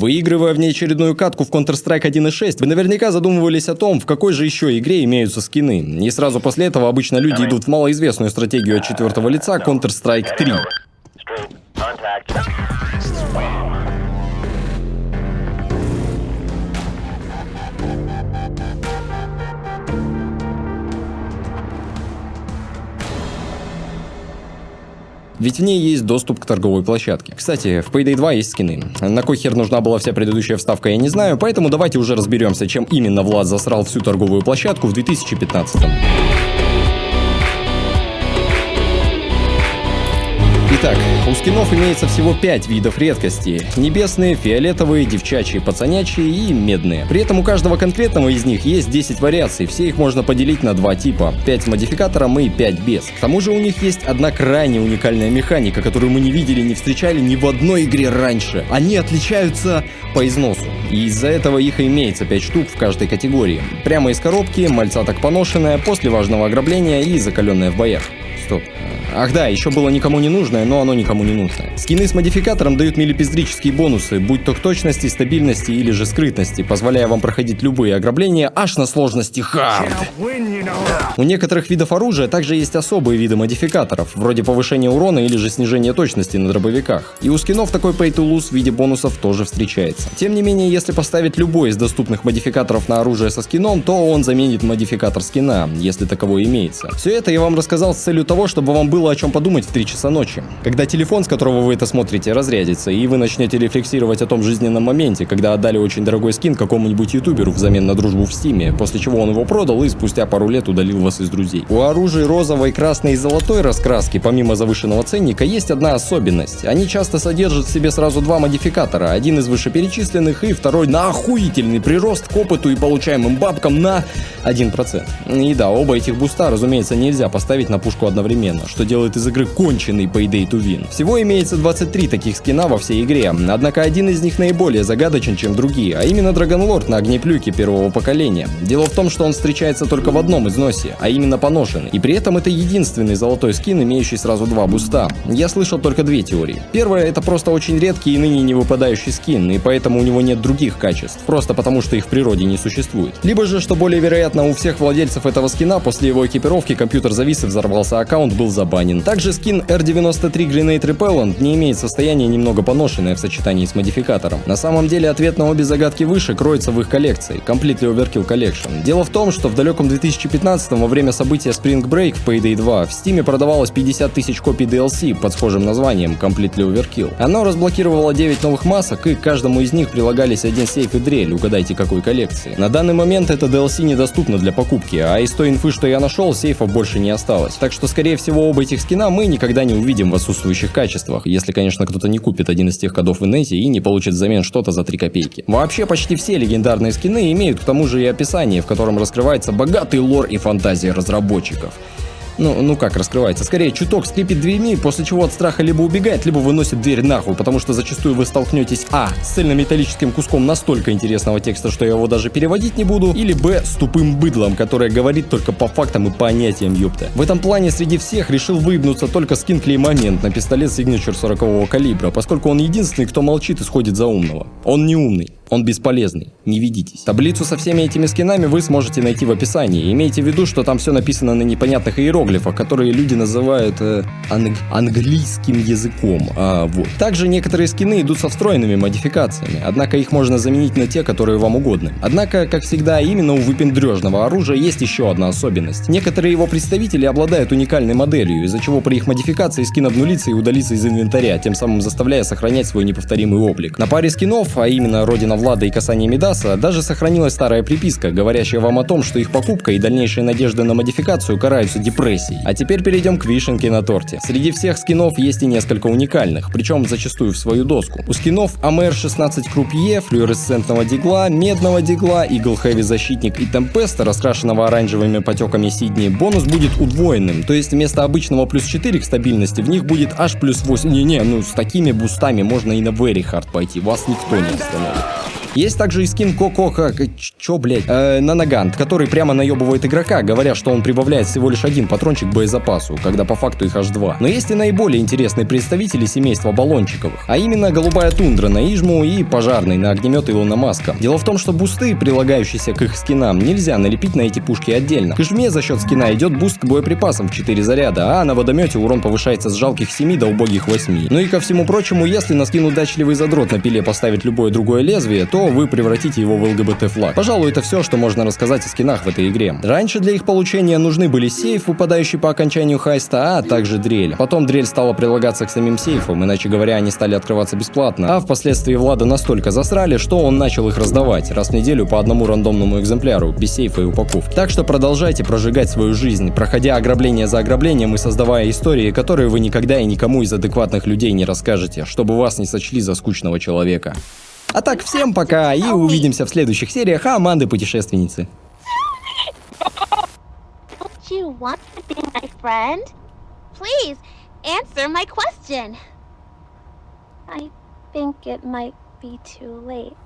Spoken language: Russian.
Выигрывая внеочередную катку в Counter-Strike 1.6, вы наверняка задумывались о том, в какой же еще игре имеются скины. И сразу после этого обычно люди идут в малоизвестную стратегию от четвертого лица Counter-Strike 3. Ведь в ней есть доступ к торговой площадке. Кстати, в Payday 2 есть скины. На кой хер нужна была вся предыдущая вставка, я не знаю, поэтому давайте уже разберемся, чем именно Влад засрал всю торговую площадку в 2015-м. Итак, у скинов имеется всего 5 видов редкостей. Небесные, фиолетовые, девчачьи, пацанячьи и медные. При этом у каждого конкретного из них есть 10 вариаций, все их можно поделить на два типа. 5 с модификатором и 5 без. К тому же у них есть одна крайне уникальная механика, которую мы не видели, не встречали ни в одной игре раньше. Они отличаются по износу. И из-за этого их имеется 5 штук в каждой категории. Прямо из коробки, мальца так поношенная, после важного ограбления и закаленная в боях. Стоп. Ах да, еще было никому не нужное, но оно никому не нужное. Скины с модификатором дают милипиздрические бонусы, будь то к точности, стабильности или же скрытности, позволяя вам проходить любые ограбления аж на сложности хард. У некоторых видов оружия также есть особые виды модификаторов, вроде повышения урона или же снижения точности на дробовиках. И у скинов такой pay to lose в виде бонусов тоже встречается. Тем не менее, если поставить любой из доступных модификаторов на оружие со скином, то он заменит модификатор скина, если таковой имеется. Все это я вам рассказал с целью того, чтобы вам было о чем подумать в 3 часа ночи. Когда телефон, с которого вы это смотрите, разрядится, и вы начнете рефлексировать о том жизненном моменте, когда отдали очень дорогой скин какому-нибудь ютуберу взамен на дружбу в стиме, после чего он его продал и спустя пару лет удалил вас из друзей. У оружия розовой, красной и золотой раскраски, помимо завышенного ценника, есть одна особенность. Они часто содержат в себе сразу два модификатора, один из вышеперечисленных и второй на охуительный прирост к опыту и получаемым бабкам на 1%. И да, оба этих буста, разумеется, нельзя поставить на пушку одновременно, что делает из игры конченый Payday to Win. Всего имеется 23 таких скина во всей игре, однако один из них наиболее загадочен, чем другие, а именно Драгонлорд на огнеплюйке первого поколения. Дело в том, что он встречается только в одном износе, а именно поношенный. И при этом это единственный золотой скин, имеющий сразу два буста. Я слышал только две теории. Первая — это просто очень редкий и ныне не выпадающий скин, и поэтому у него нет других качеств, просто потому что их в природе не существует. Либо же, что более вероятно, у всех владельцев этого скина после его экипировки компьютер завис и взорвался аккаунт, был забанен. Также скин R93 Grenade Repellent не имеет состояния немного поношенное в сочетании с модификатором. На самом деле ответ на обе загадки выше кроется в их коллекции, Completely Overkill Collection. Дело в том, что в далеком 2015 во время события Spring Break в Payday 2 в Steam продавалось 50 тысяч копий DLC под схожим названием Completely Overkill. Оно разблокировало 9 новых масок, и к каждому из них прилагались один сейф и дрель, угадайте какой коллекции. На данный момент это DLC недоступно для покупки, а из той инфы, что я нашел, сейфов больше не осталось. Так что, скорее всего, оба этих скина мы никогда не увидим в отсутствующих качествах, если, конечно, кто-то не купит один из тех кодов в инете и не получит взамен что-то за 3 копейки. Вообще, почти все легендарные скины имеют к тому же и описание, в котором раскрывается богатый лор и фантазия разработчиков. Ну как раскрывается? Скорее, чуток скрипит дверьми, после чего от страха либо убегает, либо выносит дверь нахуй, потому что зачастую вы столкнетесь с цельнометаллическим куском настолько интересного текста, что я его даже переводить не буду, или с тупым быдлом, которое говорит только по фактам и понятиям, ёпта. В этом плане среди всех решил выебнуться только скин Клеймомент на пистолет Signature 40-го калибра, поскольку он единственный, кто молчит и сходит за умного. Он не умный. Он бесполезный, не ведитесь. Таблицу со всеми этими скинами вы сможете найти в описании. Имейте в виду, что там все написано на непонятных иероглифах, которые люди называют английским языком. Вот. Также некоторые скины идут со встроенными модификациями, однако их можно заменить на те, которые вам угодны. Однако, как всегда, именно у выпендрежного оружия есть еще одна особенность. Некоторые его представители обладают уникальной моделью, из-за чего при их модификации скин обнулится и удалится из инвентаря, тем самым заставляя сохранять свой неповторимый облик. На паре скинов, а именно Родина Влада и Касание Мидаса, даже сохранилась старая приписка, говорящая вам о том, что их покупка и дальнейшие надежды на модификацию караются депрессией. А теперь перейдем к вишенке на торте. Среди всех скинов есть и несколько уникальных, причем зачастую в свою доску. У скинов AMR-16 Крупье, флуоресцентного дигла, медного дигла, Eagle Heavy защитник и Темпеста, раскрашенного оранжевыми потеками Сидни, бонус будет удвоенным, то есть вместо обычного плюс 4 к стабильности в них будет аж плюс 8. С такими бустами можно и на Very Hard пойти, вас никто не остановит. Есть также и скин Наногант, который прямо наебывает игрока, говоря, что он прибавляет всего лишь один патрончик к боезапасу, когда по факту их аж 2. Но есть и наиболее интересные представители семейства баллончиковых, а именно голубая тундра на Ижму и пожарный на огнемет Илона Маска. Дело в том, что бусты, прилагающиеся к их скинам, нельзя налепить на эти пушки отдельно. К Ижме за счет скина идет буст к боеприпасам в 4 заряда, а на водомете урон повышается с жалких 7 до убогих 8. Ну и ко всему прочему, если на скин удачливый задрот на пиле поставить любое другое лезвие, то вы превратите его в ЛГБТ-флаг. Пожалуй, это все, что можно рассказать о скинах в этой игре. Раньше для их получения нужны были сейф, выпадающий по окончанию хайста, а также дрель. Потом дрель стала прилагаться к самим сейфам, иначе говоря, они стали открываться бесплатно. А впоследствии Влада настолько засрали, что он начал их раздавать раз в неделю по одному рандомному экземпляру, без сейфа и упаковки. Так что продолжайте прожигать свою жизнь, проходя ограбление за ограблением и создавая истории, которые вы никогда и никому из адекватных людей не расскажете, чтобы вас не сочли за скучного человека. А так, всем пока и увидимся в следующих сериях Аманды Путешественницы. You want to be my friend? Please answer my question. I think it might be too late.